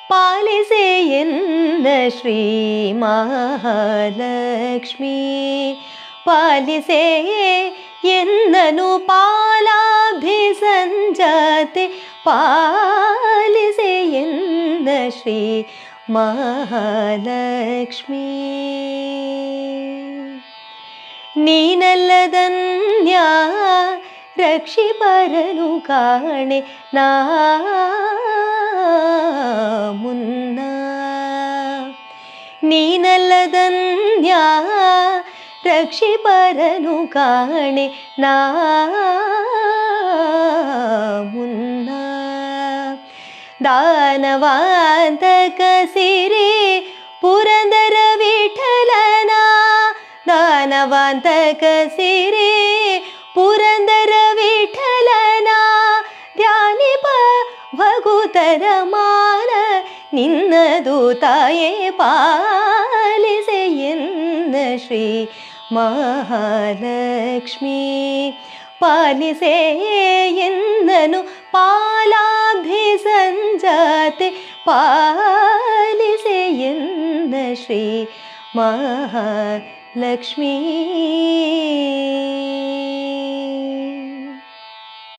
ಪಾಲಿಸೆ ಎನ್ನ ಶ್ರೀ ಮಹಾಲಕ್ಷ್ಮೀ ಪಾಲಿಸೆ ಎನ್ನನು ಪಾಲಾಭಿಸಂಜಾತೆ ಪಾಲಿಸೆ ಎನ್ನ ಶ್ರೀ ಮಹಾಲಕ್ಷ್ಮೀ ನೀನಲ್ಲದನ್ಯ ರಕ್ಷಿಪರನು ಕಾಣೆ ನಾ ಮುನ್ನ ನೀನಲ್ಲದನ್ಯ ರಕ್ಷಿಪರನು ಕಾಣೆ ನಾ ಮುನ್ನ ದಾನವಾಂತಕ ಸಿರಿ ಪುರಂದರ ವಿಠಲನ ದಾನವಾಂತಕ ಸಿರಿ ಪುರಂದರ ವಿಠಲನ ಧ್ಯಾನಿಪ ಭಗುತರ ಮಾನ ನಿನ್ನದು ತಾಯೇ ಪಾಲಿಸೆ ಎನ್ನ ಶ್ರೀ ಮಹಾಲಕ್ಷ್ಮೀ ಪಾಲಿಸೆ ಎನ್ನನು ಪಾಲಾಭಿಸಂಜಾತೆ ಪಾಲಿಸೆ ಎನ್ನ ಶ್ರೀ ಮಹಾಲಕ್ಷ್ಮೀ